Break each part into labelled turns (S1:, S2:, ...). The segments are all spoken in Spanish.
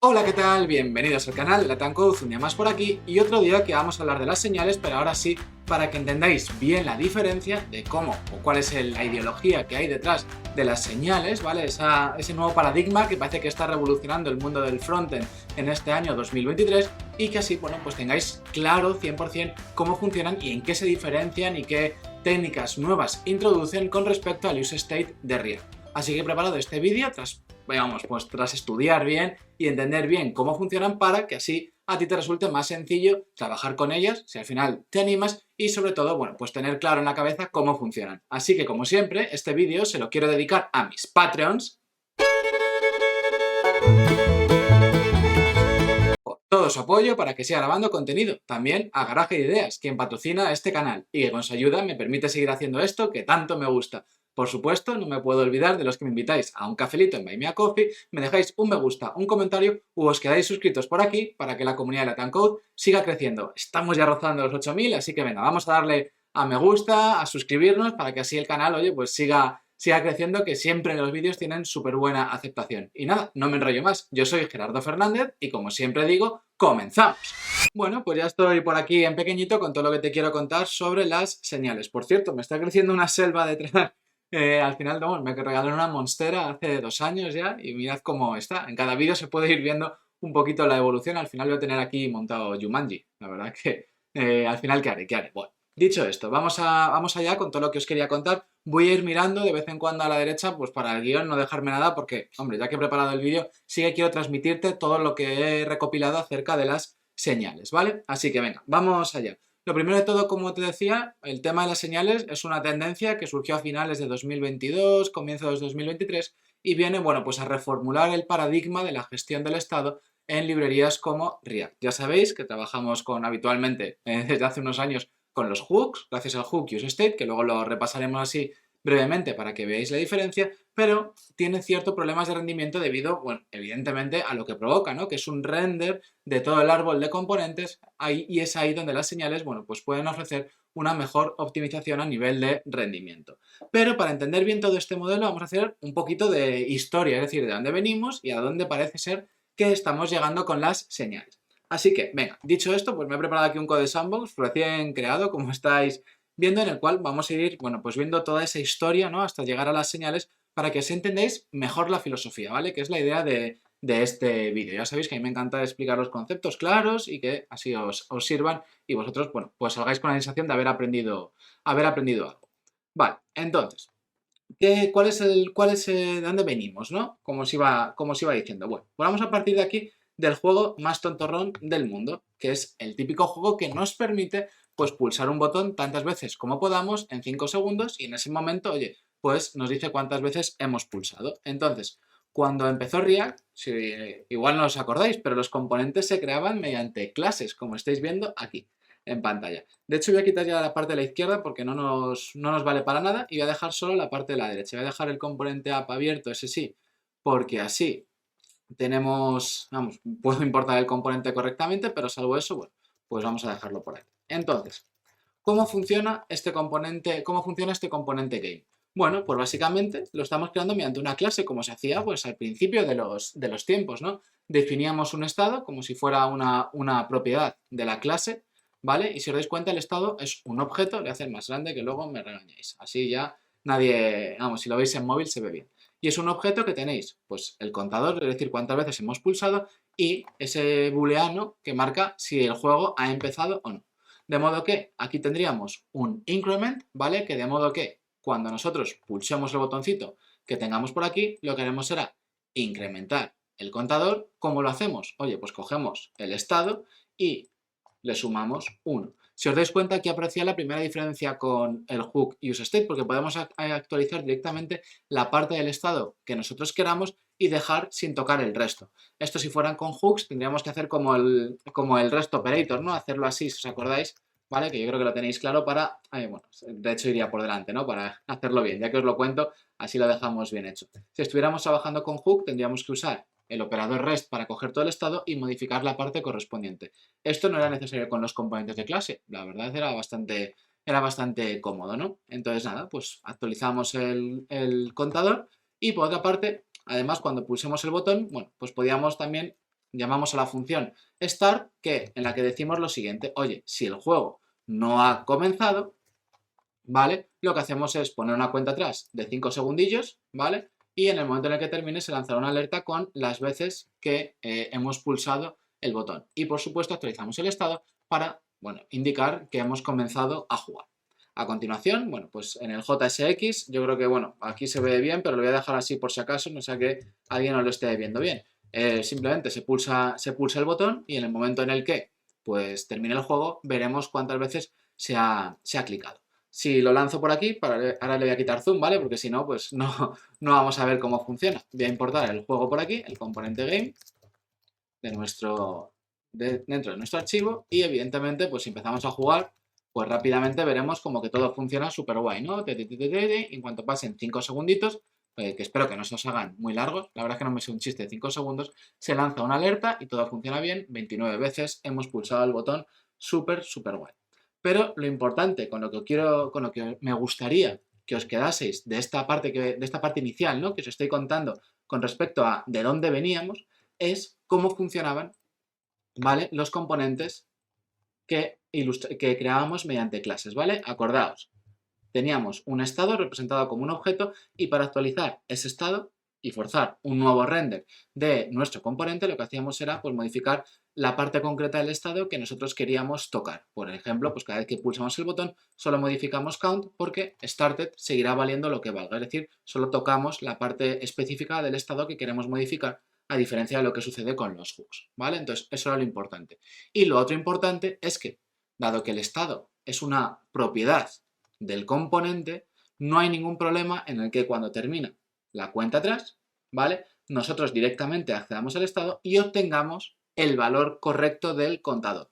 S1: Hola, ¿qué tal? Bienvenidos al canal Latin Code, un día más por aquí y otro día que vamos a hablar de las señales, pero ahora sí, para que entendáis bien la diferencia de cómo o cuál es la ideología que hay detrás de las señales, ¿vale? Ese nuevo paradigma que parece que está revolucionando el mundo del frontend en este año 2023 y que así, bueno, pues tengáis claro 100% cómo funcionan y en qué se diferencian y qué técnicas nuevas introducen con respecto al use state de React. Así que he preparado este vídeo tras estudiar bien y entender bien cómo funcionan para que así a ti te resulte más sencillo trabajar con ellas, si al final te animas y sobre todo, bueno, pues tener claro en la cabeza cómo funcionan. Así que como siempre, este vídeo se lo quiero dedicar a mis Patreons, por todo su apoyo para que siga grabando contenido. También a Garaje de Ideas, quien patrocina este canal y que con su ayuda me permite seguir haciendo esto que tanto me gusta. Por supuesto, no me puedo olvidar de los que me invitáis a un cafelito en Buy Me a Coffee, me dejáis un me gusta, un comentario u os quedáis suscritos por aquí para que la comunidad de Latin Code siga creciendo. Estamos ya rozando los 8000, así que venga, vamos a darle a me gusta, a suscribirnos para que así el canal, oye, pues siga creciendo, que siempre los vídeos tienen súper buena aceptación. Y nada, no me enrollo más. Yo soy Gerardo Fernández y como siempre digo, ¡comenzamos! Bueno, pues ya estoy por aquí en pequeñito con todo lo que te quiero contar sobre las señales. Por cierto, me está creciendo una selva detrás. Al final, no, me regalaron una monstera hace 2 años ya y mirad cómo está. En cada vídeo se puede ir viendo un poquito la evolución. Al final voy a tener aquí montado Jumanji. La verdad que al final, ¿qué haré? ¿Qué haré? Bueno, dicho esto, vamos allá con todo lo que os quería contar. Voy a ir mirando de vez en cuando a la derecha, pues para el guión no dejarme nada porque, hombre, ya que he preparado el vídeo, sí que quiero transmitirte todo lo que he recopilado acerca de las señales, ¿vale? Así que venga, vamos allá. Lo primero de todo, como te decía, el tema de las señales es una tendencia que surgió a finales de 2022, comienzos de 2023 y viene, bueno, pues a reformular el paradigma de la gestión del estado en librerías como React. Ya sabéis que trabajamos habitualmente desde hace unos años con los hooks, gracias al hook useState, que luego lo repasaremos así brevemente para que veáis la diferencia, pero tiene ciertos problemas de rendimiento debido, bueno, evidentemente a lo que provoca, ¿no? Que es un render de todo el árbol de componentes y es ahí donde las señales, bueno, pues pueden ofrecer una mejor optimización a nivel de rendimiento. Pero para entender bien todo este modelo vamos a hacer un poquito de historia, es decir, de dónde venimos y a dónde parece ser que estamos llegando con las señales. Así que, venga, dicho esto, pues me he preparado aquí un code sandbox recién creado, como estáis viendo, en el cual vamos a ir, bueno, pues viendo toda esa historia, ¿no? Hasta llegar a las señales para que os entendáis mejor la filosofía, ¿vale? Que es la idea de este vídeo. Ya sabéis que a mí me encanta explicar los conceptos claros y que así os sirvan y vosotros, bueno, pues salgáis con la sensación de haber aprendido algo. Vale, entonces, ¿de dónde venimos, no? Como os iba diciendo. Bueno, pues vamos a partir de aquí del juego más tontorrón del mundo, que es el típico juego que nos permite, pues, pulsar un botón tantas veces como podamos en 5 segundos y en ese momento, oye, pues nos dice cuántas veces hemos pulsado. Entonces, cuando empezó React, si, igual no os acordáis, pero los componentes se creaban mediante clases, como estáis viendo aquí en pantalla. De hecho, voy a quitar ya la parte de la izquierda porque no nos vale para nada y voy a dejar solo la parte de la derecha. Voy a dejar el componente app abierto, ese sí, porque así tenemos, vamos, puedo importar el componente correctamente, pero salvo eso, bueno, pues vamos a dejarlo por ahí. Entonces, ¿cómo funciona este componente game? Bueno, pues básicamente lo estamos creando mediante una clase, como se hacía pues al principio de los tiempos, ¿no? Definíamos un estado como si fuera una propiedad de la clase, ¿vale? Y si os dais cuenta, el estado es un objeto, le voy a hacer más grande que luego me regañéis. Así ya nadie, vamos, si lo veis en móvil se ve bien. Y es un objeto que tenéis, pues el contador, es decir, cuántas veces hemos pulsado, y ese booleano que marca si el juego ha empezado o no. De modo que aquí tendríamos un increment, ¿vale? Que de modo que cuando nosotros pulsemos el botoncito que tengamos por aquí, lo que haremos será incrementar el contador. ¿Cómo lo hacemos? Oye, pues cogemos el estado y le sumamos 1. Si os dais cuenta, aquí aparecía la primera diferencia con el hook useState, porque podemos actualizar directamente la parte del estado que nosotros queramos y dejar sin tocar el resto. Esto, si fueran con hooks, tendríamos que hacer como el rest operator, ¿no? Hacerlo así, si os acordáis, ¿vale? Que yo creo que lo tenéis claro para... bueno, de hecho iría por delante, ¿no? Para hacerlo bien, ya que os lo cuento, así lo dejamos bien hecho. Si estuviéramos trabajando con hook, tendríamos que usar el operador REST para coger todo el estado y modificar la parte correspondiente. Esto no era necesario con los componentes de clase, la verdad era bastante cómodo, ¿no? Entonces nada, pues actualizamos el contador y por otra parte, además cuando pulsemos el botón, bueno, pues podíamos también llamamos a la función start, en la que decimos lo siguiente: oye, si el juego no ha comenzado, ¿vale? Lo que hacemos es poner una cuenta atrás de 5 segundillos, ¿vale? Y en el momento en el que termine se lanzará una alerta con las veces que hemos pulsado el botón. Y por supuesto actualizamos el estado para, bueno, indicar que hemos comenzado a jugar. A continuación, bueno, pues en el JSX, yo creo que, bueno, aquí se ve bien, pero lo voy a dejar así por si acaso, no sea que alguien no lo esté viendo bien. Simplemente se pulsa el botón y en el momento en el que, pues, termine el juego, veremos cuántas veces se ha clicado. Si lo lanzo por aquí, ahora le voy a quitar zoom, ¿vale? Porque si no, pues no vamos a ver cómo funciona. Voy a importar el juego por aquí, el componente game, dentro de nuestro archivo, y evidentemente, pues si empezamos a jugar, pues rápidamente veremos como que todo funciona súper guay, ¿no? En cuanto pasen 5 segunditos, que espero que no se os hagan muy largos, la verdad es que no me sé un chiste de 5 segundos, se lanza una alerta y todo funciona bien. 29 veces hemos pulsado el botón, súper guay. Pero lo importante, con lo que me gustaría que os quedaseis de esta parte inicial, ¿no? Que os estoy contando con respecto a de dónde veníamos, es cómo funcionaban, ¿vale? Los componentes que creábamos mediante clases, ¿vale? Acordaos, teníamos un estado representado como un objeto y para actualizar ese estado y forzar un nuevo render de nuestro componente, lo que hacíamos era, pues, modificar la parte concreta del estado que nosotros queríamos tocar. Por ejemplo, pues cada vez que pulsamos el botón solo modificamos count porque started seguirá valiendo lo que valga, es decir, solo tocamos la parte específica del estado que queremos modificar, a diferencia de lo que sucede con los hooks, ¿vale? Entonces, eso era lo importante. Y lo otro importante es que, dado que el estado es una propiedad del componente, no hay ningún problema en el que cuando termina la cuenta atrás, ¿vale? Nosotros directamente accedamos al estado y obtengamos el valor correcto del contador.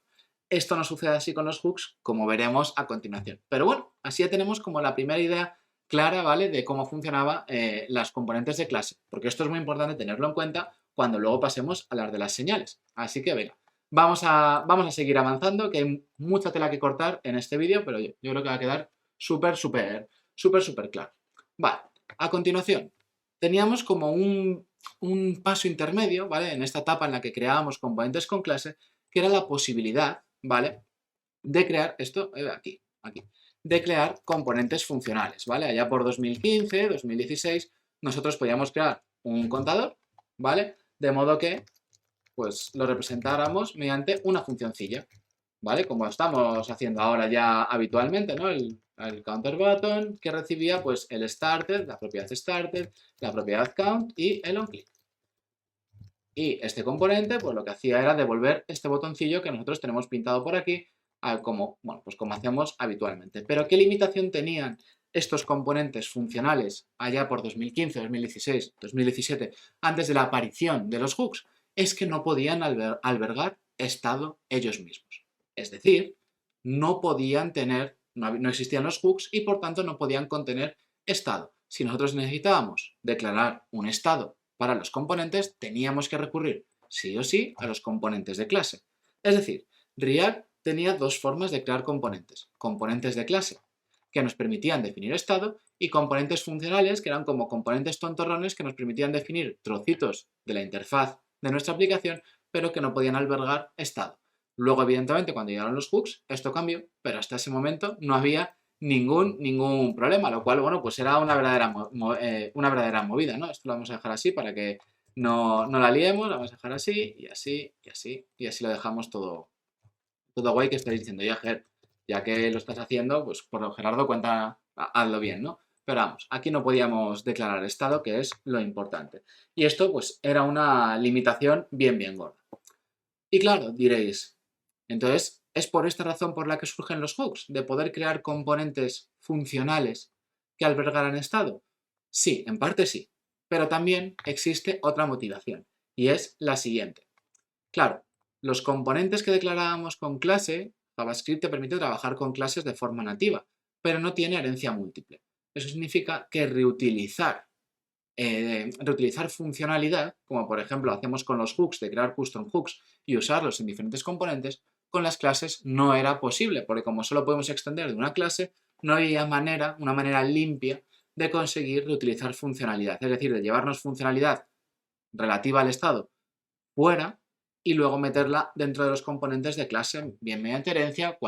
S1: Esto no sucede así con los hooks, como veremos a continuación. Pero bueno, así ya tenemos como la primera idea clara, ¿vale? De cómo funcionaban las componentes de clase, porque esto es muy importante tenerlo en cuenta cuando luego pasemos a las de las señales. Así que venga, vamos a seguir avanzando, que hay mucha tela que cortar en este vídeo, pero yo creo que va a quedar súper claro. Vale, a continuación, teníamos como un paso intermedio, ¿vale? En esta etapa en la que creábamos componentes con clase, que era la posibilidad, ¿vale? De crear esto, aquí, de crear componentes funcionales, ¿vale? Allá por 2015, 2016, nosotros podíamos crear un contador, ¿vale? De modo que, pues, lo representáramos mediante una funcioncilla, ¿vale? Como estamos haciendo ahora ya habitualmente, ¿no? El counter button que recibía, pues, el started, la propiedad started, la propiedad count y el onClick. Y este componente, pues lo que hacía era devolver este botoncillo que nosotros tenemos pintado por aquí, como, bueno, pues como hacemos habitualmente. Pero ¿qué limitación tenían estos componentes funcionales allá por 2015, 2016, 2017, antes de la aparición de los hooks? Es que no podían albergar estado ellos mismos. Es decir, no podían tener, no existían los hooks y por tanto no podían contener estado. Si nosotros necesitábamos declarar un estado para los componentes, teníamos que recurrir sí o sí a los componentes de clase. Es decir, React tenía dos formas de crear componentes. Componentes de clase, que nos permitían definir estado, y componentes funcionales, que eran como componentes tontorrones que nos permitían definir trocitos de la interfaz de nuestra aplicación, pero que no podían albergar estado. Luego, evidentemente, cuando llegaron los hooks, esto cambió, pero hasta ese momento no había ningún problema, lo cual, bueno, pues era una verdadera movida, ¿no? Esto lo vamos a dejar así para que no la liemos, lo vamos a dejar así, y así, y así, y así lo dejamos todo guay, que estáis diciendo, ya que lo estás haciendo, pues por Gerardo cuenta, hazlo bien, ¿no? Pero vamos, aquí no podíamos declarar estado, que es lo importante. Y esto, pues, era una limitación bien gorda. Y claro, diréis, entonces, ¿es por esta razón por la que surgen los hooks? ¿De poder crear componentes funcionales que albergaran estado? Sí, en parte sí, pero también existe otra motivación, y es la siguiente. Claro, los componentes que declarábamos con clase, JavaScript te permite trabajar con clases de forma nativa, pero no tiene herencia múltiple. Eso significa que reutilizar funcionalidad, como por ejemplo hacemos con los hooks, de crear custom hooks y usarlos en diferentes componentes, con las clases no era posible, porque como solo podemos extender de una clase, no había una manera limpia de conseguir reutilizar funcionalidad, es decir, de llevarnos funcionalidad relativa al estado fuera y luego meterla dentro de los componentes de clase, bien mediante herencia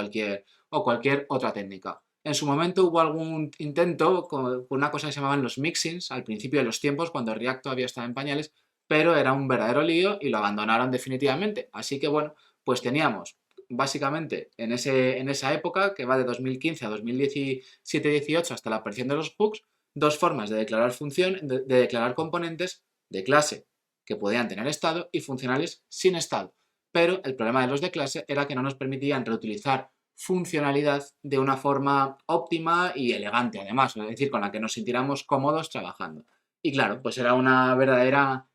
S1: o cualquier otra técnica. En su momento hubo algún intento con una cosa que se llamaban los mixins, al principio de los tiempos, cuando React todavía estaba en pañales, pero era un verdadero lío y lo abandonaron definitivamente. Así que bueno, pues teníamos básicamente en esa época, que va de 2015 a 2017-18 hasta la aparición de los hooks, dos formas de declarar de declarar componentes de clase que podían tener estado y funcionales sin estado. Pero el problema de los de clase era que no nos permitían reutilizar funcionalidad de una forma óptima y elegante, además, es decir, con la que nos sintiéramos cómodos trabajando. Y claro, pues era una verdadera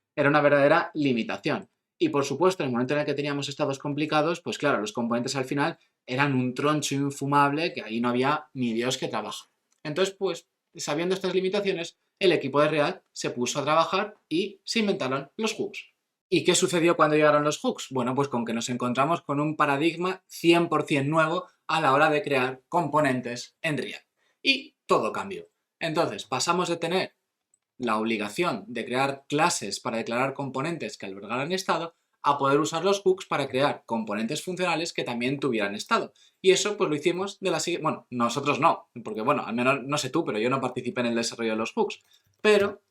S1: limitación. Y por supuesto, en el momento en el que teníamos estados complicados, pues claro, los componentes al final eran un troncho infumable que ahí no había ni Dios que trabaja. Entonces, pues, sabiendo estas limitaciones, el equipo de React se puso a trabajar y se inventaron los hooks. ¿Y qué sucedió cuando llegaron los hooks? Bueno, pues con que nos encontramos con un paradigma 100% nuevo a la hora de crear componentes en React. Y todo cambió. Entonces, pasamos de tener la obligación de crear clases para declarar componentes que albergaran estado a poder usar los hooks para crear componentes funcionales que también tuvieran estado. Y eso pues lo hicimos de la siguiente... Bueno, nosotros no, porque bueno, al menos no sé tú, pero yo no participé en el desarrollo de los hooks. Pero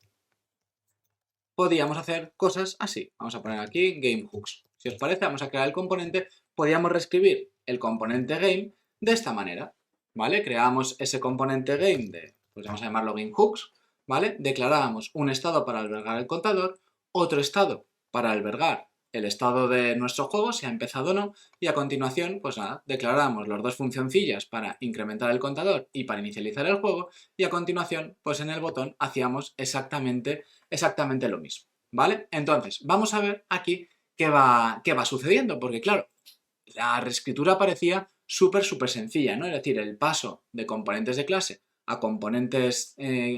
S1: podíamos hacer cosas así. Vamos a poner aquí GameHooks. Si os parece, vamos a crear el componente. Podríamos reescribir el componente game de esta manera, ¿vale? Creamos ese componente game de, pues vamos a llamarlo GameHooks, ¿vale? Declarábamos un estado para albergar el contador, otro estado para albergar el estado de nuestro juego, si ha empezado o no, y a continuación, pues nada, declarábamos las dos funcioncillas para incrementar el contador y para inicializar el juego, y a continuación, pues en el botón hacíamos exactamente lo mismo, ¿vale? Entonces, vamos a ver aquí qué va sucediendo, porque claro, la reescritura parecía súper sencilla, ¿no? Es decir, el paso de componentes de clase a componentes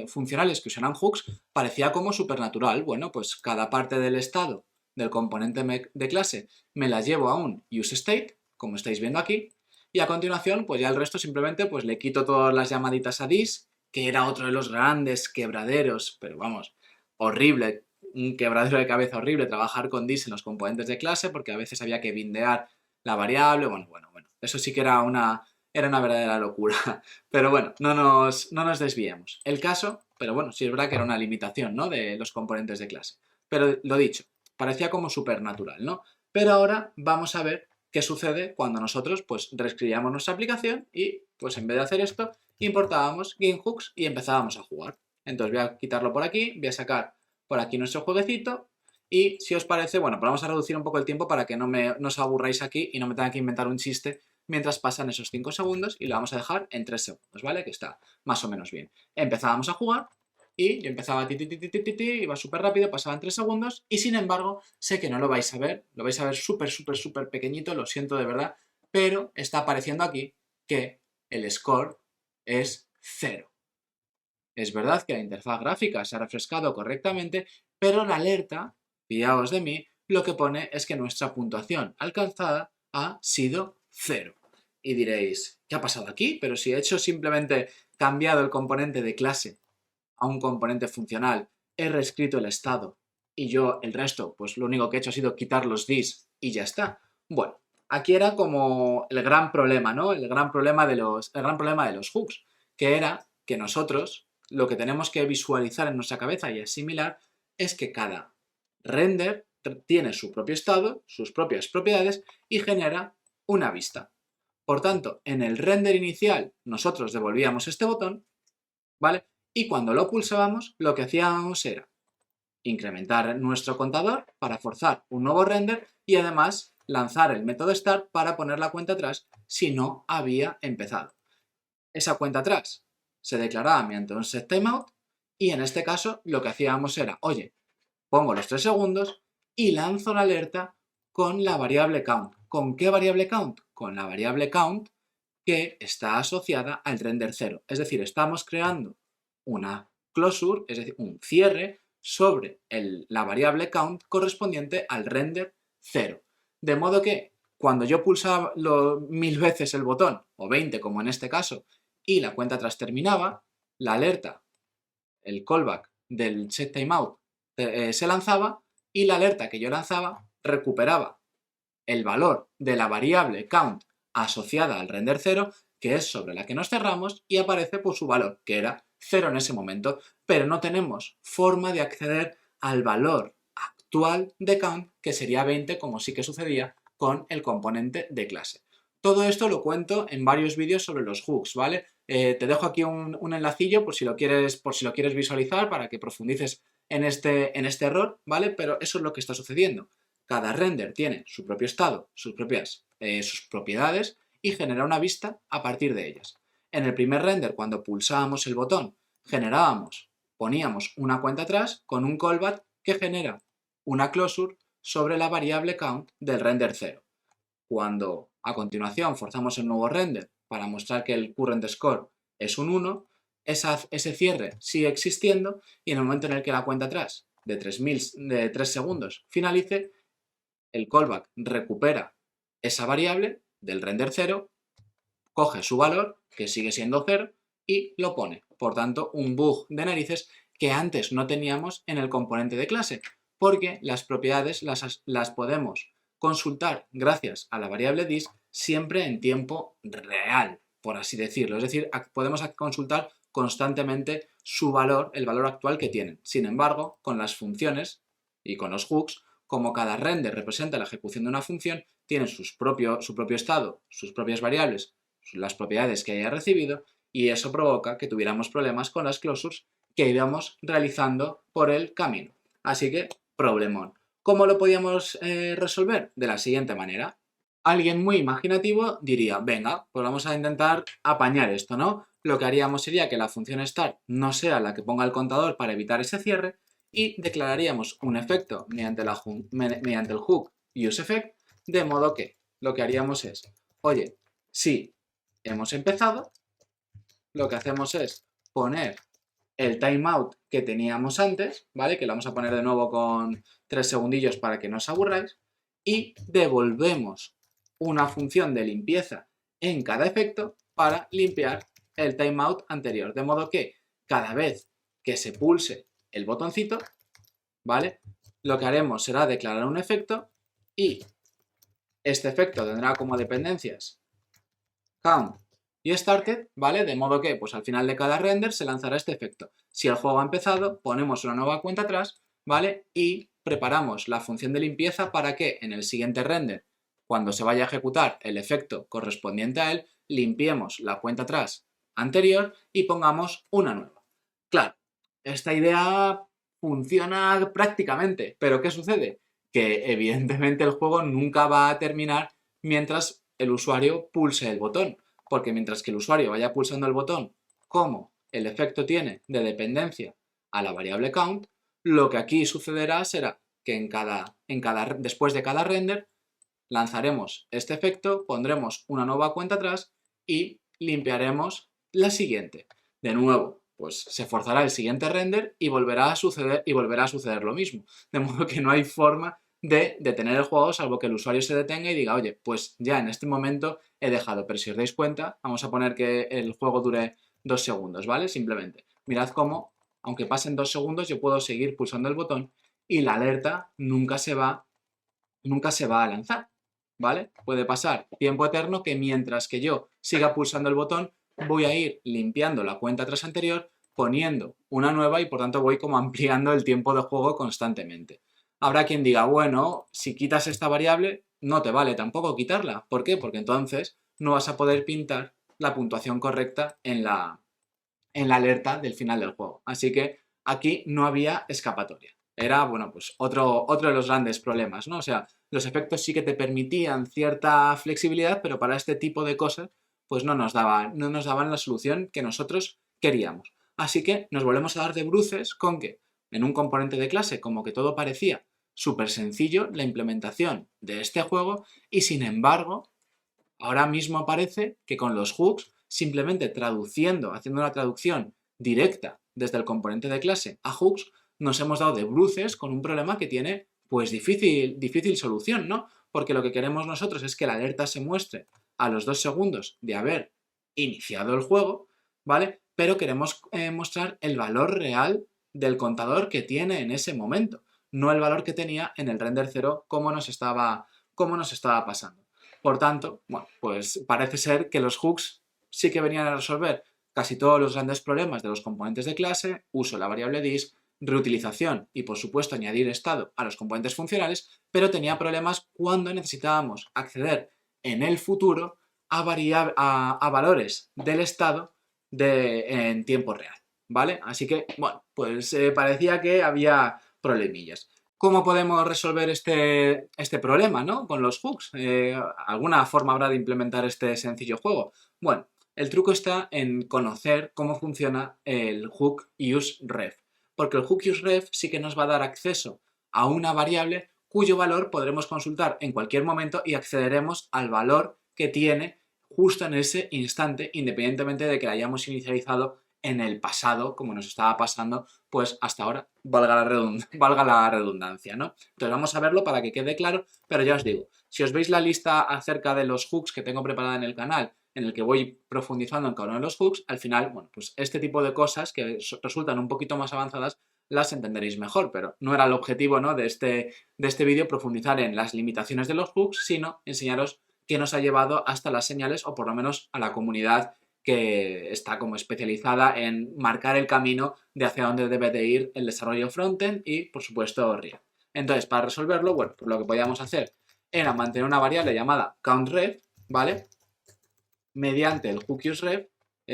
S1: funcionales que usaran hooks parecía como súper natural. Bueno, pues cada parte del estado del componente de clase me la llevo a un useState, como estáis viendo aquí, y a continuación, pues ya el resto simplemente pues le quito todas las llamaditas a this, que era otro de los grandes quebraderos, pero vamos, horrible, un quebradero de cabeza horrible trabajar con this en los componentes de clase, porque a veces había que bindear la variable, bueno, eso sí que era una verdadera locura. Pero bueno, no nos desviemos. El caso, pero bueno, sí es verdad que era una limitación, ¿no? De los componentes de clase. Pero lo dicho, parecía como súper natural, ¿no? Pero ahora vamos a ver qué sucede cuando nosotros pues reescribíamos nuestra aplicación y pues en vez de hacer esto, importábamos GameHooks y empezábamos a jugar. Entonces voy a quitarlo por aquí, voy a sacar por aquí nuestro jueguecito y si os parece, bueno, pues vamos a reducir un poco el tiempo para que no os aburráis aquí y no me tenga que inventar un chiste mientras pasan esos 5 segundos y lo vamos a dejar en 3 segundos, ¿vale? Que está más o menos bien. Empezábamos a jugar y yo empezaba iba súper rápido, pasaban 3 segundos y sin embargo sé que no lo vais a ver súper pequeñito, lo siento de verdad, pero está apareciendo aquí que el score es 0. Es verdad que la interfaz gráfica se ha refrescado correctamente, pero la alerta, fiaos de mí, lo que pone es que nuestra puntuación alcanzada ha sido 0. Y diréis, ¿qué ha pasado aquí? Pero si he hecho simplemente cambiado el componente de clase a un componente funcional, he reescrito el estado y yo el resto, pues lo único que he hecho ha sido quitar los this y ya está. Bueno, aquí era como el gran problema, ¿no? El gran problema de los hooks, que era que nosotros lo que tenemos que visualizar en nuestra cabeza y asimilar es que cada render tiene su propio estado, sus propias propiedades y genera una vista. Por tanto, en el render inicial nosotros devolvíamos este botón, ¿vale? Y cuando lo pulsábamos, lo que hacíamos era incrementar nuestro contador para forzar un nuevo render y además lanzar el método start para poner la cuenta atrás si no había empezado. Esa cuenta atrás se declaraba mediante un setTimeout y en este caso lo que hacíamos era, oye, pongo los 3 segundos y lanzo la alerta con la variable count. ¿Con qué variable count? Con la variable count que está asociada al render 0. Es decir, estamos creando una closure, es decir, un cierre sobre la variable count correspondiente al render 0. De modo que cuando yo pulsaba 1000 veces el botón, o 20 como en este caso, y la cuenta atrás terminaba, la alerta, el callback del setTimeout se lanzaba y la alerta que yo lanzaba recuperaba el valor de la variable count asociada al render 0, que es sobre la que nos cerramos, y aparece pues, su valor, que era 0 en ese momento, pero no tenemos forma de acceder al valor actual de count, que sería 20, como sí que sucedía con el componente de clase. Todo esto lo cuento en varios vídeos sobre los hooks, ¿vale? Te dejo aquí un enlacillo por si lo quieres visualizar para que profundices en este error, ¿vale? Pero eso es lo que está sucediendo. Cada render tiene su propio estado, sus propiedades y genera una vista a partir de ellas. En el primer render, cuando pulsábamos el botón, poníamos una cuenta atrás con un callback que genera una closure sobre la variable count del render 0. Cuando a continuación forzamos el nuevo render para mostrar que el current score es un 1, ese cierre sigue existiendo y en el momento en el que la cuenta atrás de 3 segundos finalice, el callback recupera esa variable del render 0, coge su valor, que sigue siendo 0, y lo pone. Por tanto, un bug de narices que antes no teníamos en el componente de clase, porque las propiedades las podemos consultar gracias a la variable this siempre en tiempo real, por así decirlo. Es decir, podemos consultar constantemente su valor, el valor actual que tienen. Sin embargo, con las funciones y con los hooks, como cada render representa la ejecución de una función, tienen su propio estado, sus propias variables, las propiedades que haya recibido, y eso provoca que tuviéramos problemas con las closures que íbamos realizando por el camino. Así que, problemón. ¿Cómo lo podíamos resolver? De la siguiente manera. Alguien muy imaginativo diría, venga, pues vamos a intentar apañar esto, ¿no? Lo que haríamos sería que la función start no sea la que ponga el contador para evitar ese cierre y declararíamos un efecto mediante el hook useEffect, de modo que lo que haríamos es, oye, si hemos empezado, lo que hacemos es poner el timeout que teníamos antes, ¿vale? Que lo vamos a poner de nuevo con 3 segundillos para que no os aburráis, y devolvemos una función de limpieza en cada efecto para limpiar el timeout anterior. De modo que cada vez que se pulse el botoncito, ¿vale? Lo que haremos será declarar un efecto y este efecto tendrá como dependencias count y started, ¿vale? De modo que, pues al final de cada render se lanzará este efecto. Si el juego ha empezado, ponemos una nueva cuenta atrás, ¿vale? Y preparamos la función de limpieza para que en el siguiente render, cuando se vaya a ejecutar el efecto correspondiente a él, limpiemos la cuenta atrás anterior y pongamos una nueva. Claro, esta idea funciona prácticamente, pero ¿qué sucede? Que evidentemente el juego nunca va a terminar mientras el usuario pulse el botón, porque mientras que el usuario vaya pulsando el botón, como el efecto tiene de dependencia a la variable count, lo que aquí sucederá será que después de cada render lanzaremos este efecto, pondremos una nueva cuenta atrás y limpiaremos la siguiente. De nuevo, pues se forzará el siguiente render y volverá a suceder lo mismo. De modo que no hay forma de detener el juego salvo que el usuario se detenga y diga, oye, pues ya en este momento he dejado, pero si os dais cuenta, vamos a poner que el juego dure 2 segundos, ¿vale? Simplemente. Mirad cómo, aunque pasen 2 segundos, yo puedo seguir pulsando el botón y la alerta nunca se va a lanzar, ¿vale? Puede pasar tiempo eterno que mientras que yo siga pulsando el botón, voy a ir limpiando la cuenta atrás anterior, poniendo una nueva y por tanto voy como ampliando el tiempo de juego constantemente. Habrá quien diga, bueno, si quitas esta variable, no te vale tampoco quitarla. ¿Por qué? Porque entonces no vas a poder pintar la puntuación correcta en la alerta del final del juego. Así que aquí no había escapatoria. Era, bueno, pues otro de los grandes problemas, ¿no? O sea, los efectos sí que te permitían cierta flexibilidad, pero para este tipo de cosas, pues no nos daban la solución que nosotros queríamos. Así que nos volvemos a dar de bruces con que en un componente de clase como que todo parecía súper sencillo la implementación de este juego y sin embargo ahora mismo parece que con los hooks, simplemente haciendo una traducción directa desde el componente de clase a hooks, nos hemos dado de bruces con un problema que tiene pues difícil solución, ¿no? Porque lo que queremos nosotros es que la alerta se muestre a los 2 segundos de haber iniciado el juego, ¿vale? Pero queremos mostrar el valor real del contador que tiene en ese momento, no el valor que tenía en el render 0 como como nos estaba pasando. Por tanto, bueno, pues parece ser que los hooks sí que venían a resolver casi todos los grandes problemas de los componentes de clase, uso de la variable dis, reutilización y, por supuesto, añadir estado a los componentes funcionales, pero tenía problemas cuando necesitábamos acceder en el futuro a valores del estado en tiempo real, ¿vale? Así que, bueno, pues parecía que había problemillas. ¿Cómo podemos resolver este problema, ¿no? Con los hooks. ¿Alguna forma habrá de implementar este sencillo juego? Bueno, el truco está en conocer cómo funciona el hook useRef, porque el hook useRef sí que nos va a dar acceso a una variable cuyo valor podremos consultar en cualquier momento y accederemos al valor que tiene justo en ese instante, independientemente de que la hayamos inicializado en el pasado, como nos estaba pasando, pues hasta ahora, valga la redundancia, ¿no? Entonces vamos a verlo para que quede claro, pero ya os digo, si os veis la lista acerca de los hooks que tengo preparada en el canal, en el que voy profundizando en cada uno de los hooks, al final, bueno, pues este tipo de cosas que resultan un poquito más avanzadas las entenderéis mejor, pero no era el objetivo, ¿no?, de este vídeo profundizar en las limitaciones de los hooks, sino enseñaros qué nos ha llevado hasta las señales, o por lo menos a la comunidad que está como especializada en marcar el camino de hacia dónde debe de ir el desarrollo frontend y, por supuesto, React. Entonces, para resolverlo, bueno, pues lo que podíamos hacer era mantener una variable llamada countRef, ¿vale?, mediante el hook useRef.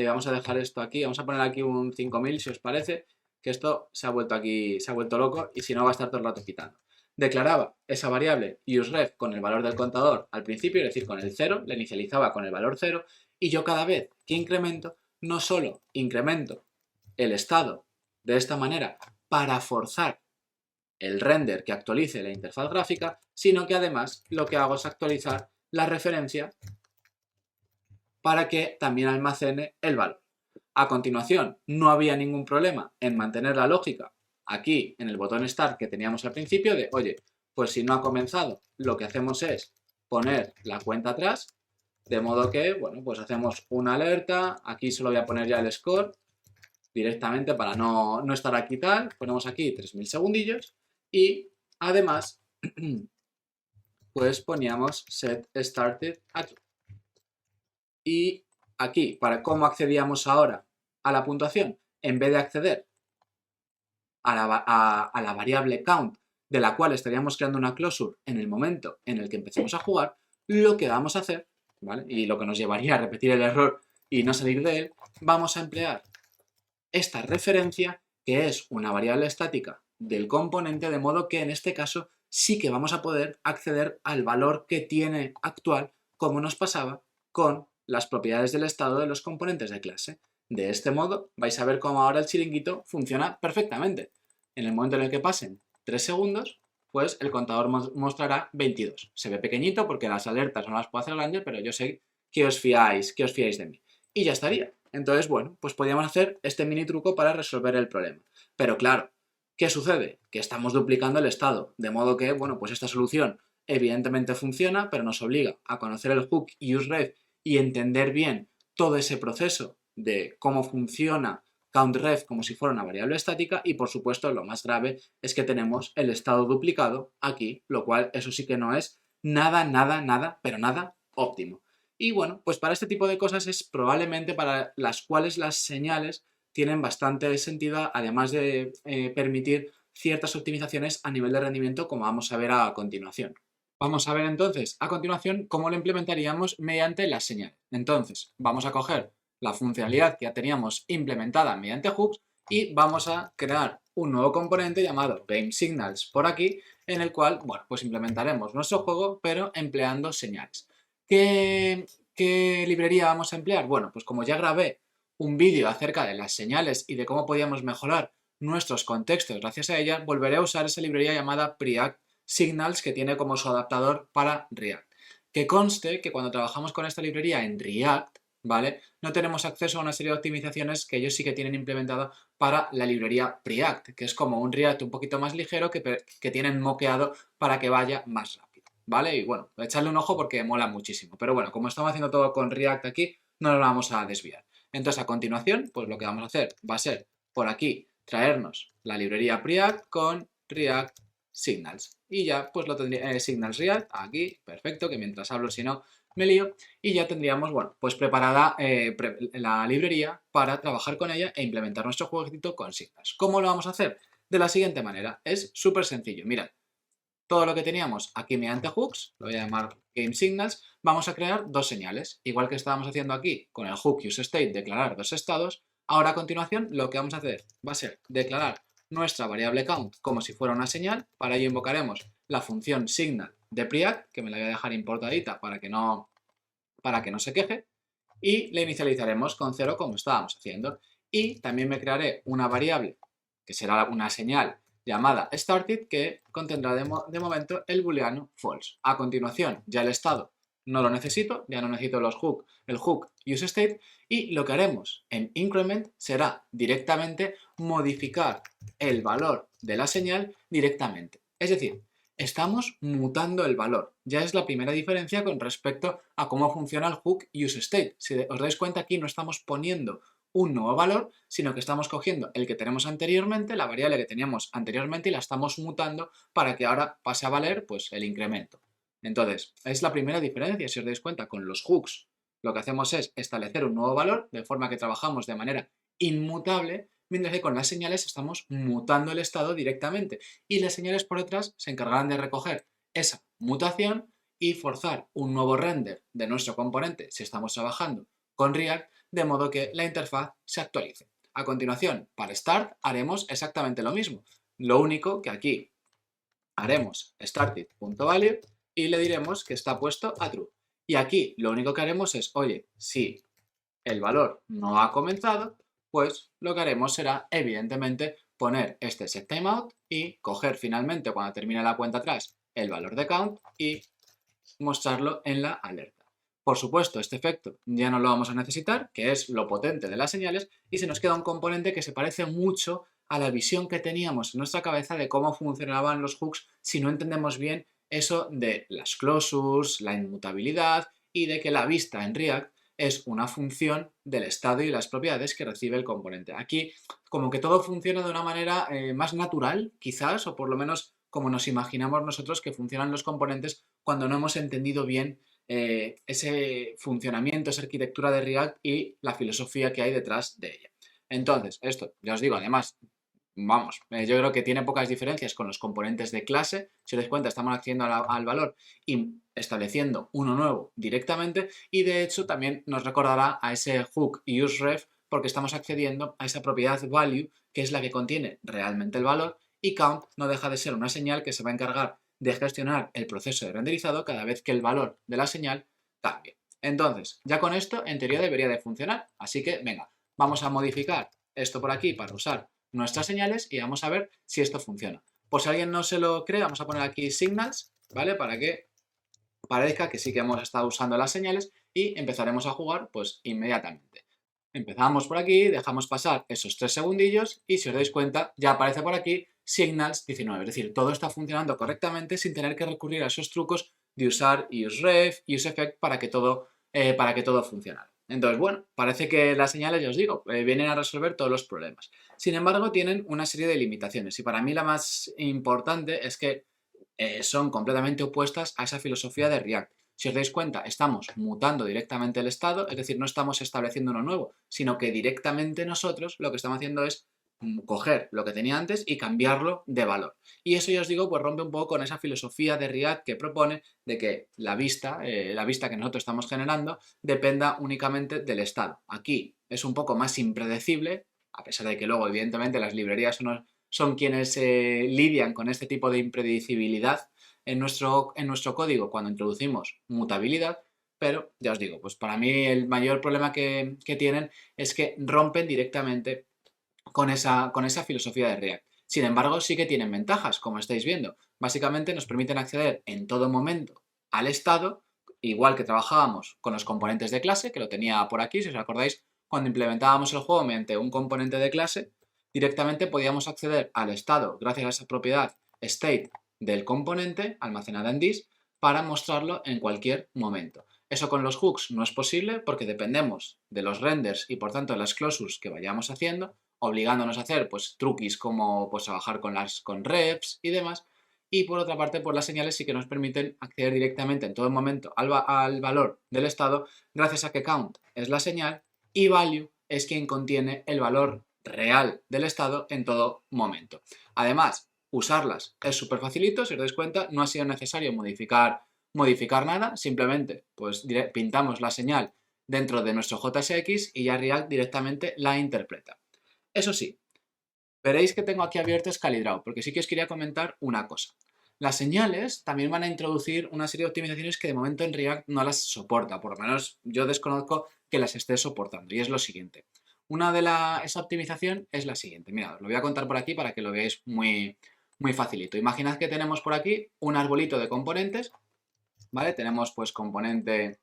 S1: Vamos a dejar esto aquí, vamos a poner aquí un 5000 si os parece, que esto se ha vuelto loco y si no va a estar todo el rato quitando. Declaraba esa variable useRef con el valor del contador al principio, es decir, con el 0, la inicializaba con el valor 0 y yo cada vez que incremento, no solo incremento el estado de esta manera para forzar el render que actualice la interfaz gráfica, sino que además lo que hago es actualizar la referencia para que también almacene el valor. A continuación, no había ningún problema en mantener la lógica aquí en el botón Start que teníamos al principio de, oye, pues si no ha comenzado, lo que hacemos es poner la cuenta atrás, de modo que, bueno, pues hacemos una alerta, aquí solo voy a poner ya el score directamente para no estar aquí tal, ponemos aquí 3000 segundillos y además pues poníamos set started a true. Y aquí, para cómo accedíamos ahora a la puntuación, en vez de acceder a la variable count, de la cual estaríamos creando una closure en el momento en el que empecemos a jugar, lo que vamos a hacer, ¿vale?, y lo que nos llevaría a repetir el error y no salir de él, vamos a emplear esta referencia, que es una variable estática del componente, de modo que en este caso sí que vamos a poder acceder al valor que tiene actual, como nos pasaba con las propiedades del estado de los componentes de clase. De este modo vais a ver cómo ahora el chiringuito funciona perfectamente. En el momento en el que pasen 3 segundos, pues el contador mostrará 22. Se ve pequeñito porque las alertas no las puedo hacer grandes, pero yo sé que os fiáis de mí. Y ya estaría. Entonces, bueno, pues podríamos hacer este mini truco para resolver el problema. Pero claro, ¿qué sucede? Que estamos duplicando el estado, de modo que, bueno, pues esta solución evidentemente funciona, pero nos obliga a conocer el hook useRef y entender bien todo ese proceso de cómo funciona countRef como si fuera una variable estática y, por supuesto, lo más grave es que tenemos el estado duplicado aquí, lo cual eso sí que no es nada, pero nada óptimo. Y bueno, pues para este tipo de cosas es probablemente para las cuales las señales tienen bastante sentido, además de permitir ciertas optimizaciones a nivel de rendimiento, como vamos a ver a continuación. Vamos a ver entonces a continuación cómo lo implementaríamos mediante las señales. Entonces, vamos a coger la funcionalidad que ya teníamos implementada mediante hooks y vamos a crear un nuevo componente llamado GameSignals por aquí, en el cual, bueno, pues implementaremos nuestro juego, pero empleando señales. ¿Qué librería vamos a emplear? Bueno, pues como ya grabé un vídeo acerca de las señales y de cómo podíamos mejorar nuestros contextos gracias a ella, volveré a usar esa librería llamada Preact Signals, que tiene como su adaptador para React. Que conste que cuando trabajamos con esta librería en React, ¿vale?, no tenemos acceso a una serie de optimizaciones que ellos sí que tienen implementada para la librería Preact, que es como un React un poquito más ligero que tienen moqueado para que vaya más rápido, ¿vale? Y bueno, echarle un ojo porque mola muchísimo. Pero bueno, como estamos haciendo todo con React aquí, no nos vamos a desviar. Entonces, a continuación, pues lo que vamos a hacer va a ser por aquí traernos la librería Preact con React Signals. y ya pues lo tendría, Signals React, aquí, perfecto, que mientras hablo si no me lío, y ya tendríamos, bueno, pues preparada la librería para trabajar con ella e implementar nuestro jueguecito con Signals. ¿Cómo lo vamos a hacer? De la siguiente manera, es súper sencillo, mirad. Todo lo que teníamos aquí mediante hooks, lo voy a llamar GameSignals, vamos a crear dos señales. Igual que estábamos haciendo aquí con el hook useState, declarar dos estados, ahora a continuación lo que vamos a hacer va a ser declarar nuestra variable count como si fuera una señal. Para ello invocaremos la función signal de preact, que me la voy a dejar importadita para que no se queje, y le inicializaremos con 0 como estábamos haciendo. Y también me crearé una variable que será una señal llamada started que contendrá de momento el booleano false. A continuación, ya el estado no lo necesito, ya no necesito el hook useState, y lo que haremos en increment será directamente modificar el valor de la señal directamente. Es decir, estamos mutando el valor. Ya es la primera diferencia con respecto a cómo funciona el hook useState. Si os dais cuenta, aquí no estamos poniendo un nuevo valor, sino que estamos cogiendo el que tenemos anteriormente, la variable que teníamos anteriormente, y la estamos mutando para que ahora pase a valer pues el incremento. Entonces, es la primera diferencia, si os dais cuenta, con los hooks. Lo que hacemos es establecer un nuevo valor, de forma que trabajamos de manera inmutable, mientras que con las señales estamos mutando el estado directamente. Y las señales por detrás se encargarán de recoger esa mutación y forzar un nuevo render de nuestro componente si estamos trabajando con React, de modo que la interfaz se actualice. A continuación, para Start haremos exactamente lo mismo. Lo único que aquí haremos started.value y le diremos que está puesto a true. Y aquí lo único que haremos es, oye, si el valor no ha comenzado, pues lo que haremos será, evidentemente, poner este setTimeout y coger finalmente, cuando termine la cuenta atrás, el valor de count y mostrarlo en la alerta. Por supuesto, este efecto ya no lo vamos a necesitar, que es lo potente de las señales, y se nos queda un componente que se parece mucho a la visión que teníamos en nuestra cabeza de cómo funcionaban los hooks si no entendemos bien eso de las closures, la inmutabilidad y de que la vista en React es una función del estado y las propiedades que recibe el componente. Aquí como que todo funciona de una manera más natural, quizás, o por lo menos como nos imaginamos nosotros que funcionan los componentes cuando no hemos entendido bien ese funcionamiento, esa arquitectura de React y la filosofía que hay detrás de ella. Entonces, esto, ya os digo, además, vamos, yo creo que tiene pocas diferencias con los componentes de clase. Si os dais cuenta, estamos accediendo al valor y estableciendo uno nuevo directamente, y de hecho también nos recordará a ese hook useRef porque estamos accediendo a esa propiedad value que es la que contiene realmente el valor, y count no deja de ser una señal que se va a encargar de gestionar el proceso de renderizado cada vez que el valor de la señal cambie. Entonces, ya con esto en teoría debería de funcionar, así que venga, vamos a modificar esto por aquí para usar nuestras señales y vamos a ver si esto funciona. Por si alguien no se lo cree, vamos a poner aquí signals, ¿vale? Para que parezca que sí que hemos estado usando las señales y empezaremos a jugar pues inmediatamente. Empezamos por aquí, dejamos pasar esos 3 segundillos y si os dais cuenta ya aparece por aquí signals 19, es decir, todo está funcionando correctamente sin tener que recurrir a esos trucos de usar useRef, useEffect para que todo funcionara. Entonces, bueno, parece que las señales, ya os digo, vienen a resolver todos los problemas. Sin embargo, tienen una serie de limitaciones y para mí la más importante es que son completamente opuestas a esa filosofía de React. Si os dais cuenta, estamos mutando directamente el estado, es decir, no estamos estableciendo uno nuevo, sino que directamente nosotros lo que estamos haciendo es coger lo que tenía antes y cambiarlo de valor. Y eso, ya os digo, pues rompe un poco con esa filosofía de React que propone de que la vista que nosotros estamos generando, dependa únicamente del estado. Aquí es un poco más impredecible, a pesar de que luego, evidentemente, las librerías son quienes lidian con este tipo de impredecibilidad en nuestro código cuando introducimos mutabilidad, pero ya os digo, pues para mí el mayor problema que tienen es que rompen directamente con esa filosofía de React. Sin embargo, sí que tienen ventajas, como estáis viendo. Básicamente nos permiten acceder en todo momento al estado, igual que trabajábamos con los componentes de clase, que lo tenía por aquí, si os acordáis, cuando implementábamos el juego mediante un componente de clase, directamente podíamos acceder al estado gracias a esa propiedad state del componente almacenada en this para mostrarlo en cualquier momento. Eso con los hooks no es posible porque dependemos de los renders y por tanto de las closures que vayamos haciendo, obligándonos a hacer pues truquis como pues trabajar con reps y demás, y por otra parte, pues las señales sí que nos permiten acceder directamente en todo momento al valor del estado, gracias a que count es la señal y value es quien contiene el valor real del estado en todo momento. Además, usarlas es súper facilito, si os dais cuenta, no ha sido necesario modificar nada, simplemente pues pintamos la señal dentro de nuestro JSX y ya React directamente la interpreta. Eso sí, veréis que tengo aquí abierto ScaleDraw, porque sí que os quería comentar una cosa. Las señales también van a introducir una serie de optimizaciones que de momento en React no las soporta, por lo menos yo desconozco que las esté soportando, y es lo siguiente. Esa optimización es la siguiente, mirad, os lo voy a contar por aquí para que lo veáis muy, muy facilito. Imaginad que tenemos por aquí un arbolito de componentes, ¿vale? Tenemos pues componente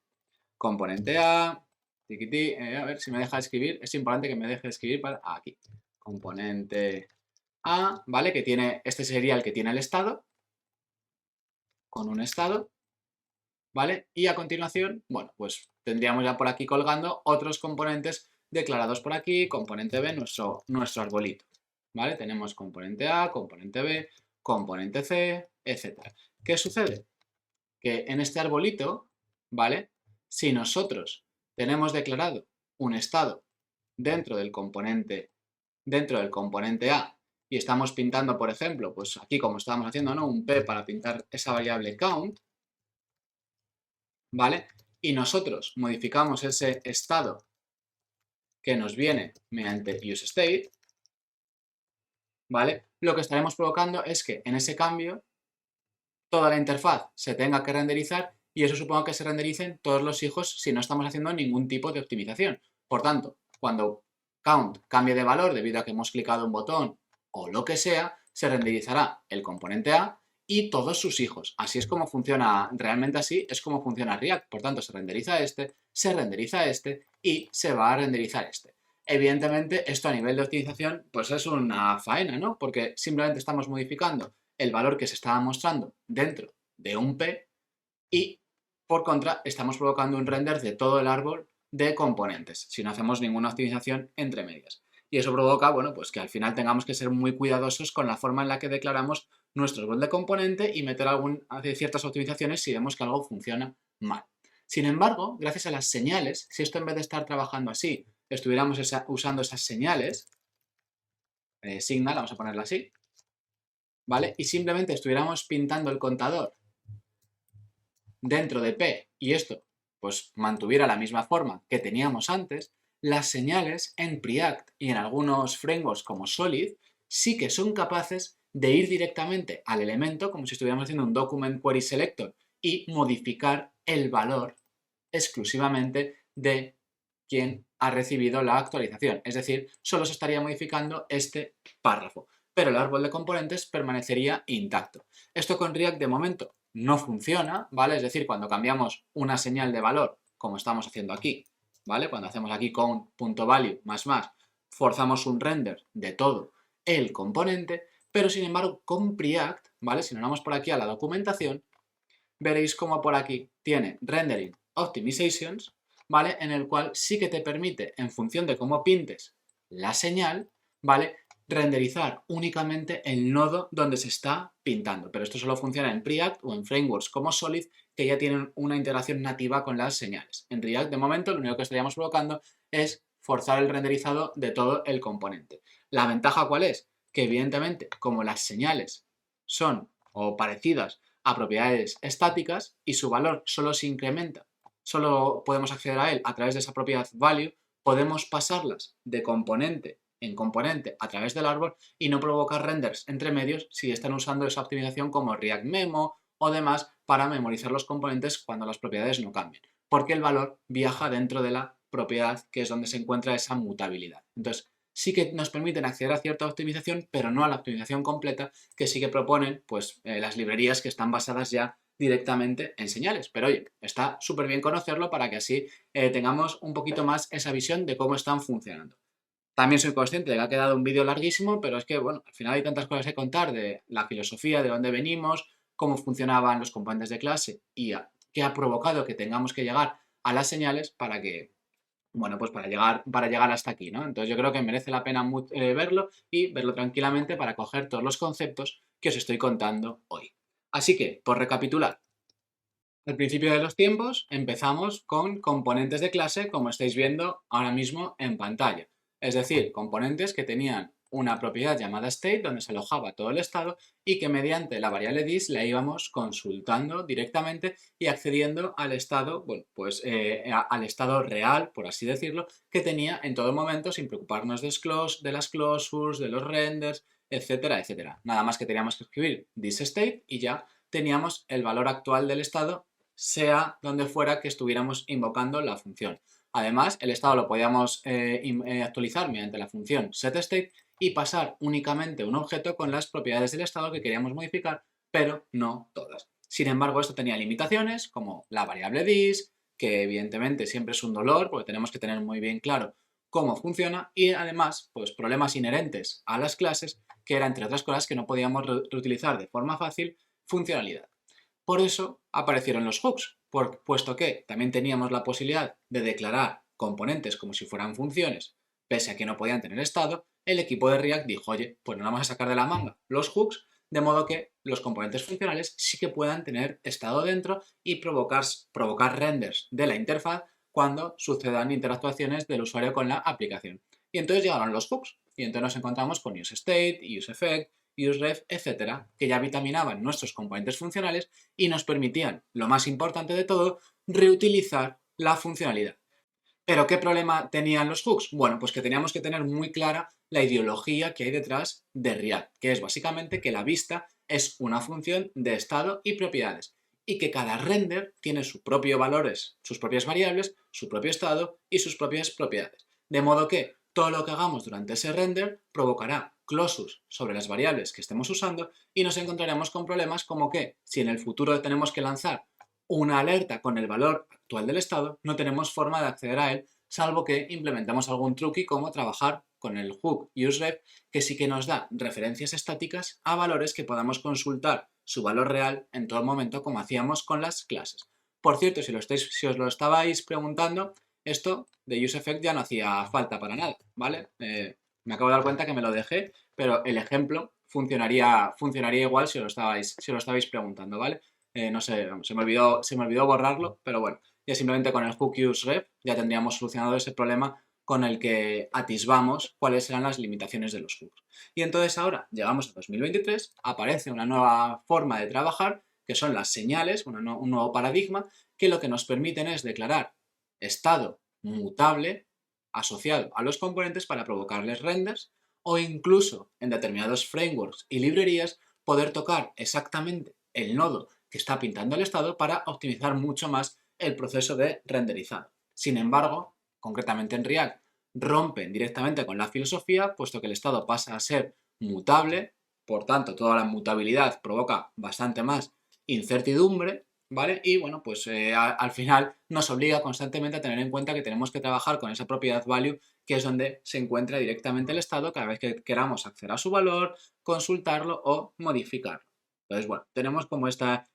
S1: A, a ver si me deja escribir, es importante que me deje escribir para aquí. Componente A, ¿vale? Que tiene, este sería el que tiene el estado, con un estado, ¿vale? Y a continuación, bueno, pues tendríamos ya por aquí colgando otros componentes declarados por aquí, componente B, nuestro arbolito, ¿vale? Tenemos componente A, componente B, componente C, etc. ¿Qué sucede? Que en este arbolito, ¿vale? Si nosotros tenemos declarado un estado dentro del componente A y estamos pintando, por ejemplo, pues aquí como estábamos haciendo, ¿no? Un P para pintar esa variable count, ¿vale? Y nosotros modificamos ese estado que nos viene mediante useState, ¿vale? Lo que estaremos provocando es que en ese cambio toda la interfaz se tenga que renderizar y eso supongo que se rendericen todos los hijos si no estamos haciendo ningún tipo de optimización. Por tanto, cuando count cambie de valor debido a que hemos clicado un botón o lo que sea, se renderizará el componente A y todos sus hijos. Así es como funciona, realmente así es como funciona React. Por tanto, se renderiza este y se va a renderizar este. Evidentemente, esto a nivel de optimización pues es una faena, ¿no? Porque simplemente estamos modificando el valor que se estaba mostrando dentro de un P y por contra estamos provocando un render de todo el árbol de componentes si no hacemos ninguna optimización entre medias. Y eso provoca, bueno, pues que al final tengamos que ser muy cuidadosos con la forma en la que declaramos nuestro árbol de componente y meter hacer ciertas optimizaciones si vemos que algo funciona mal. Sin embargo, gracias a las señales, si esto en vez de estar trabajando así, estuviéramos usando esas señales, signal, vamos a ponerla así, ¿vale? Y simplemente estuviéramos pintando el contador dentro de P y esto pues mantuviera la misma forma que teníamos antes, las señales en Preact y en algunos frameworks como Solid sí que son capaces de ir directamente al elemento como si estuviéramos haciendo un document query selector y modificar el valor exclusivamente de quien ha recibido la actualización. Es decir, solo se estaría modificando este párrafo, pero el árbol de componentes permanecería intacto. Esto con React de momento no funciona, ¿vale? Es decir, cuando cambiamos una señal de valor, como estamos haciendo aquí, ¿vale? Cuando hacemos aquí count.value más, forzamos un render de todo el componente, pero sin embargo con Preact, ¿vale? Si nos vamos por aquí a la documentación, veréis como por aquí tiene Rendering Optimizations, ¿vale? En el cual sí que te permite, en función de cómo pintes la señal, ¿vale? Renderizar únicamente el nodo donde se está pintando. Pero esto solo funciona en Preact o en frameworks como Solid, que ya tienen una integración nativa con las señales. En React, de momento, lo único que estaríamos provocando es forzar el renderizado de todo el componente. ¿La ventaja cuál es? Que evidentemente, como las señales son o parecidas a propiedades estáticas y su valor solo se incrementa, solo podemos acceder a él a través de esa propiedad value, podemos pasarlas de componente en componente a través del árbol y no provocar renders entre medios si están usando esa optimización como React Memo o demás para memorizar los componentes cuando las propiedades no cambien, porque el valor viaja dentro de la propiedad que es donde se encuentra esa mutabilidad. Entonces, sí que nos permiten acceder a cierta optimización, pero no a la optimización completa que sí que proponen pues, las librerías que están basadas ya directamente en señales. Pero oye, está súper bien conocerlo para que así tengamos un poquito más esa visión de cómo están funcionando. También soy consciente de que ha quedado un vídeo larguísimo, pero es que, bueno, al final hay tantas cosas que contar de la filosofía, de dónde venimos, cómo funcionaban los componentes de clase y qué ha provocado que tengamos que llegar a las señales para que Bueno, pues para llegar hasta aquí, ¿no? Entonces yo creo que merece la pena verlo y verlo tranquilamente para coger todos los conceptos que os estoy contando hoy. Así que, por recapitular, al principio de los tiempos empezamos con componentes de clase, como estáis viendo ahora mismo en pantalla. Es decir, componentes que tenían una propiedad llamada state, donde se alojaba todo el estado, y que mediante la variable this la íbamos consultando directamente y accediendo al estado, bueno, pues al estado real, por así decirlo, que tenía en todo momento sin preocuparnos de las closures, de los renders, etcétera, etcétera. Nada más que teníamos que escribir this state y ya teníamos el valor actual del estado, sea donde fuera que estuviéramos invocando la función. Además, el estado lo podíamos actualizar mediante la función setState y pasar únicamente un objeto con las propiedades del estado que queríamos modificar, pero no todas. Sin embargo, esto tenía limitaciones, como la variable this, que evidentemente siempre es un dolor, porque tenemos que tener muy bien claro cómo funciona, y además, pues problemas inherentes a las clases, que era, entre otras cosas, que no podíamos reutilizar de forma fácil funcionalidad. Por eso aparecieron los hooks, puesto que también teníamos la posibilidad de declarar componentes como si fueran funciones, pese a que no podían tener estado. El equipo de React dijo, oye, pues no vamos a sacar de la manga los hooks, de modo que los componentes funcionales sí que puedan tener estado dentro y provocar renders de la interfaz cuando sucedan interactuaciones del usuario con la aplicación. Y entonces llegaron los hooks, y entonces nos encontramos con useState, useEffect, useRef, etcétera, que ya vitaminaban nuestros componentes funcionales y nos permitían, lo más importante de todo, reutilizar la funcionalidad. ¿Pero qué problema tenían los hooks? Bueno, pues que teníamos que tener muy clara la ideología que hay detrás de React, que es básicamente que la vista es una función de estado y propiedades, y que cada render tiene sus propios valores, sus propias variables, su propio estado y sus propias propiedades. De modo que todo lo que hagamos durante ese render provocará closures sobre las variables que estemos usando y nos encontraremos con problemas como que si en el futuro tenemos que lanzar una alerta con el valor actual del estado, no tenemos forma de acceder a él, salvo que implementemos algún truqui como trabajar con el hook useRef, que sí que nos da referencias estáticas a valores que podamos consultar su valor real en todo momento, como hacíamos con las clases. Por cierto, si os lo estabais preguntando, esto de useEffect ya no hacía falta para nada, ¿vale? Me acabo de dar cuenta que me lo dejé, pero el ejemplo funcionaría igual si lo estabais preguntando, ¿vale? No sé, se me olvidó borrarlo, pero bueno, ya simplemente con el hook useRef ya tendríamos solucionado ese problema con el que atisbamos cuáles eran las limitaciones de los hooks. Y entonces ahora llegamos a 2023, aparece una nueva forma de trabajar, que son las señales, un nuevo paradigma, que lo que nos permiten es declarar estado mutable asociado a los componentes para provocarles renders, o incluso en determinados frameworks y librerías poder tocar exactamente el nodo que está pintando el estado para optimizar mucho más el proceso de renderizado. Sin embargo, concretamente en React, rompen directamente con la filosofía, puesto que el estado pasa a ser mutable, por tanto, toda la mutabilidad provoca bastante más incertidumbre, ¿vale? Y bueno, pues al final nos obliga constantemente a tener en cuenta que tenemos que trabajar con esa propiedad value, que es donde se encuentra directamente el estado cada vez que queramos acceder a su valor, consultarlo o modificarlo. Entonces, bueno, tenemos como esta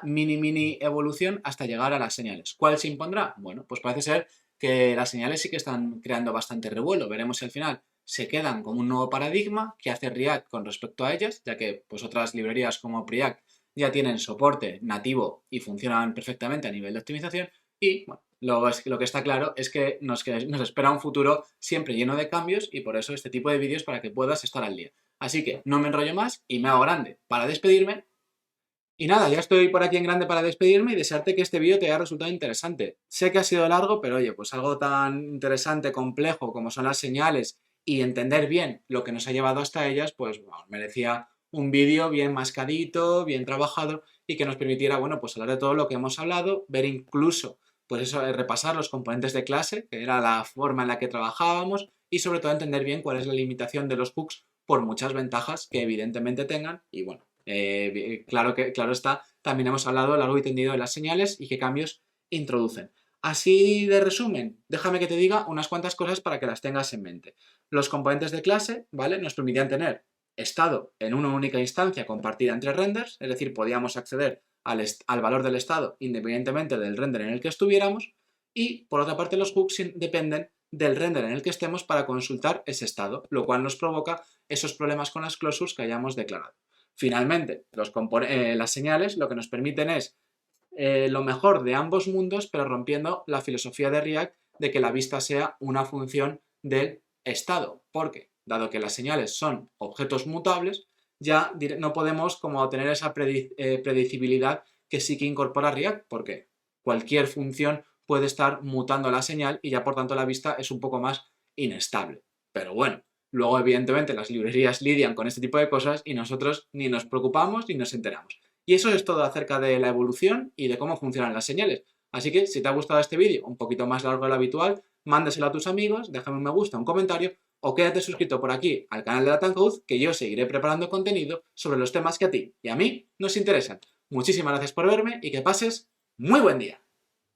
S1: mini evolución hasta llegar a las señales. ¿Cuál se impondrá? Bueno, pues parece ser que las señales sí que están creando bastante revuelo. Veremos si al final se quedan como un nuevo paradigma que hace React con respecto a ellas, ya que pues otras librerías como Preact ya tienen soporte nativo y funcionan perfectamente a nivel de optimización. Y bueno, lo que está claro es que nos espera un futuro siempre lleno de cambios, y por eso este tipo de vídeos para que puedas estar al día. Así que no me enrollo más y me hago grande para despedirme. Y nada, ya estoy por aquí en grande para despedirme y desearte que este vídeo te haya resultado interesante. Sé que ha sido largo, pero oye, pues algo tan interesante, complejo como son las señales y entender bien lo que nos ha llevado hasta ellas, pues bueno, merecía un vídeo bien mascadito, bien trabajado y que nos permitiera, bueno, pues hablar de todo lo que hemos hablado, ver incluso, pues eso, repasar los componentes de clase, que era la forma en la que trabajábamos, y sobre todo entender bien cuál es la limitación de los hooks por muchas ventajas que evidentemente tengan. Y bueno, claro está, también hemos hablado largo y tendido de las señales y qué cambios introducen. Así de resumen, déjame que te diga unas cuantas cosas para que las tengas en mente. Los componentes de clase, ¿vale? Nos permitían tener estado en una única instancia compartida entre renders, es decir, podíamos acceder al valor del estado independientemente del render en el que estuviéramos, Y por otra parte los hooks dependen del render en el que estemos para consultar ese estado, lo cual nos provoca esos problemas con las closures que hayamos declarado. Finalmente, las señales lo que nos permiten es lo mejor de ambos mundos, pero rompiendo la filosofía de React de que la vista sea una función del estado, porque dado que las señales son objetos mutables, ya no podemos como tener esa predecibilidad que sí que incorpora React, porque cualquier función puede estar mutando la señal y ya por tanto la vista es un poco más inestable. Pero bueno, luego evidentemente las librerías lidian con este tipo de cosas y nosotros ni nos preocupamos ni nos enteramos. Y eso es todo acerca de la evolución y de cómo funcionan las señales. Así que si te ha gustado este vídeo un poquito más largo de lo habitual, mándaselo a tus amigos, déjame un me gusta, un comentario o quédate suscrito por aquí al canal de Latam que yo seguiré preparando contenido sobre los temas que a ti y a mí nos interesan. Muchísimas gracias por verme y que pases muy buen día.